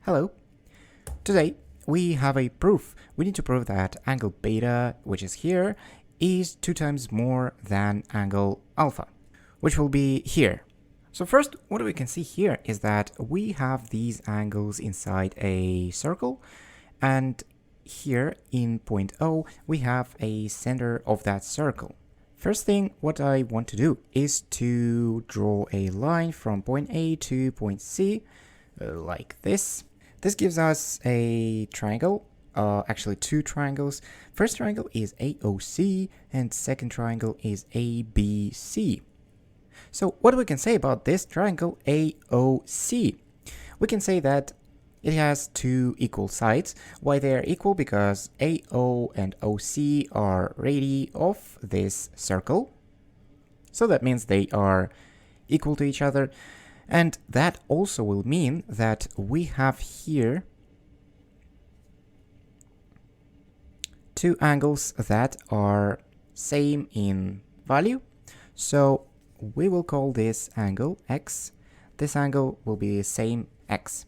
Hello. Today we have a proof. We need to prove that angle beta, which is here, is 2 times more than angle alpha, which will be here. So first, what we can see here is that we have these angles inside a circle, and here in point O, we have a center of that circle. First thing, what I want to do is to draw a line from point A to point C, like this. This gives us a triangle, actually 2 triangles. First triangle is AOC and second triangle is ABC. So what we can say about this triangle AOC? We can say that it has 2 equal sides. Why they are equal? Because AO and OC are radii of this circle. So that means they are equal to each other. And that also will mean that we have here 2 angles that are same in value. So we will call this angle X. This angle will be the same X.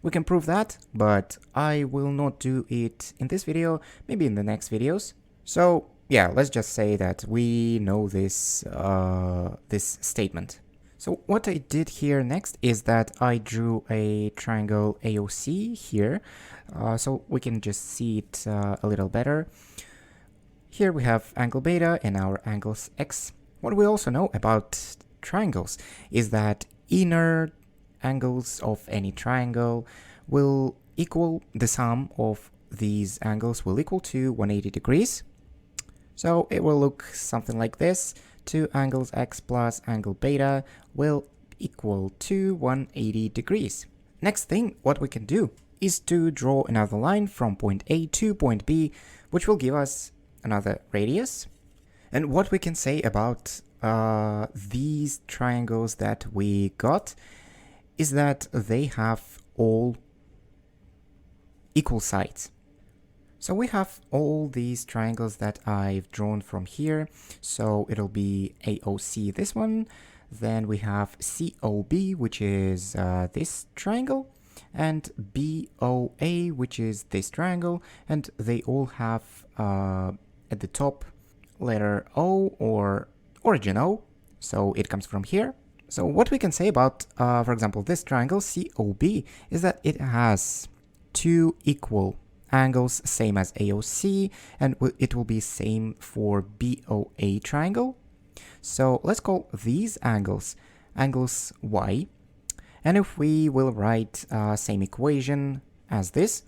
We can prove that, but I will not do it in this video, maybe in the next videos. So yeah, let's just say that we know this, this statement. So what I did here next is that I drew a triangle AOC here, so we can just see it a little better. Here we have angle beta and our angles X. What we also know about triangles is that inner angles of any triangle will equal the sum of these angles will equal to 180 degrees. So it will look something like this. 2 angles X plus angle beta will equal to 180 degrees. Next thing, what we can do is to draw another line from point A to point B, which will give us another radius. And what we can say about these triangles that we got is that they have all equal sides. So we have all these triangles that I've drawn from here. So it'll be AOC, this one. Then we have COB, which is this triangle, and BOA, which is this triangle. And they all have at the top letter O or origin O. So it comes from here. So what we can say about, for example, this triangle COB is that it has 2 equal angles, same as AOC, and it will be same for BOA triangle. So let's call these angles Y. And if we will write same equation as this,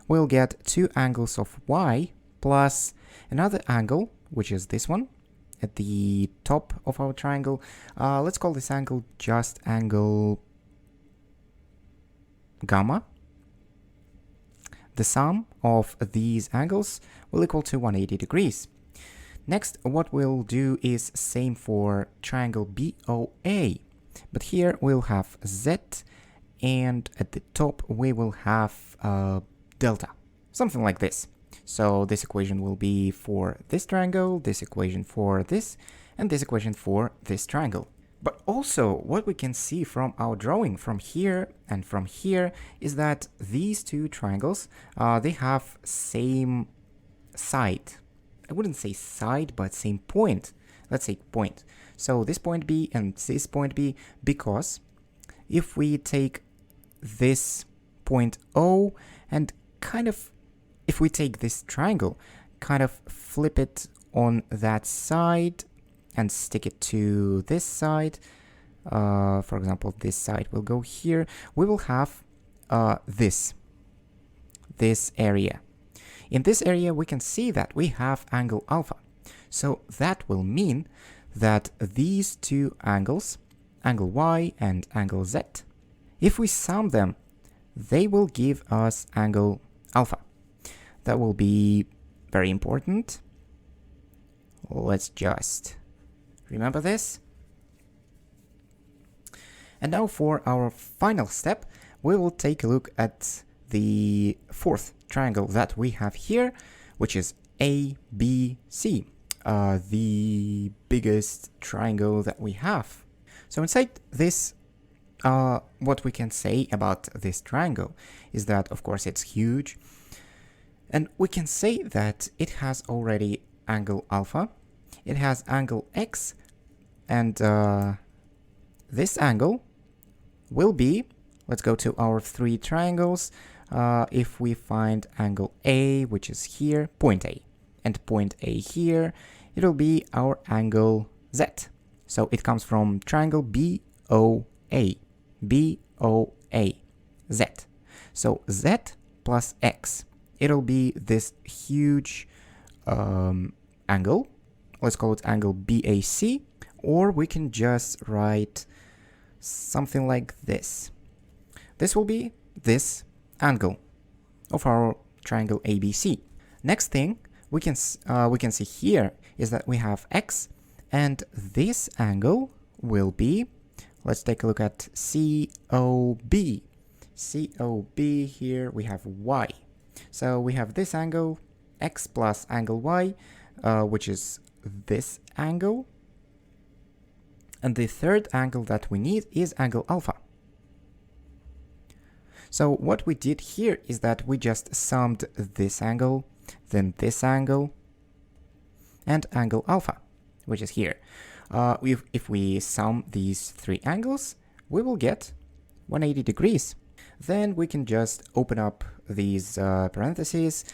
we'll get 2 angles of Y plus another angle, which is this one at the top of our triangle. Let's call this angle just angle gamma. The sum of these angles will equal to 180 degrees. Next, what we'll do is same for triangle BOA, but here we'll have Z, and at the top we will have delta, something like this. So this equation will be for this triangle, this equation for this, and this equation for this triangle. But also, what we can see from our drawing from here and from here is that these 2 triangles, they have same side. I wouldn't say side, but same point. Let's say point. So this point B and this point B, because if we take this point O and kind of, if we take this triangle, kind of flip it on that side, and stick it to this side, for example, this side will go here, we will have this area. In this area, we can see that we have angle alpha. So that will mean that these 2 angles, angle Y and angle Z, if we sum them, they will give us angle alpha. That will be very important. Let's just remember this. And now for our final step, we will take a look at the 4th triangle that we have here, which is ABC, the biggest triangle that we have. So inside this what we can say about this triangle is that, of course, it's huge. And we can say that it has already angle alpha, it has angle x, and this angle will be, let's go to our three triangles. If we find angle A, which is here, point A, and point A here, it'll be our angle Z. So it comes from triangle BOA, BOA, Z. So Z plus X, it'll be this huge angle. Let's call it angle BAC, or we can just write something like this. This will be this angle of our triangle ABC. Next thing we can see here is that we have X, and this angle will be, let's take a look at COB. COB, here we have Y. So we have this angle, X plus angle Y, which is this angle. And the third angle that we need is angle alpha. So what we did here is that we just summed this angle, then this angle, and angle alpha, which is here. If we sum these three angles, we will get 180 degrees. Then we can just open up these parentheses.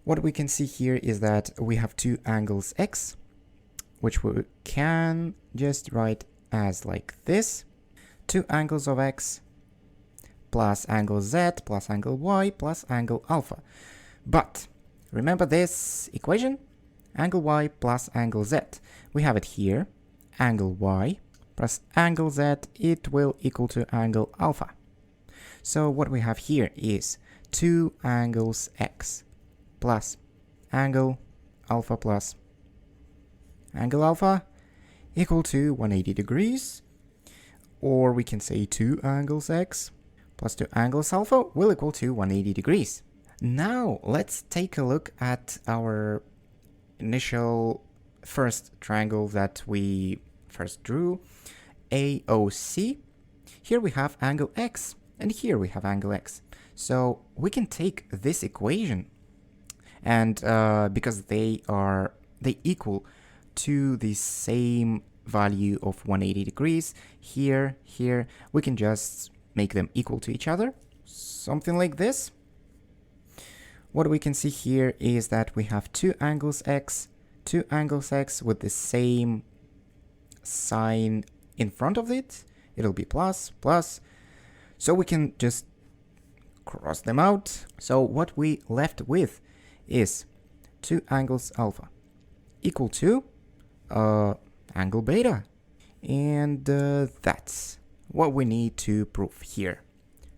What we can see here is that we have two angles x, which we can just write as like this. Two angles of x plus angle z plus angle y plus angle alpha. But remember this equation? Angle y plus angle z. We have it here. Angle y plus angle z, it will equal to angle alpha. So what we have here is two angles x plus angle alpha plus angle alpha equal to 180 degrees. Or we can say two angles x plus two angles alpha will equal to 180 degrees. Now let's take a look at our initial first triangle that we first drew, AOC. Here we have angle x, and here we have angle x. So we can take this equation, and because they equal to the same value of 180 degrees, here, we can just make them equal to each other, something like this. What we can see here is that we have two angles x with the same sign in front of it. It'll be plus. So we can just cross them out. So what we left with is two angles alpha equal to angle beta. And that's what we need to prove here.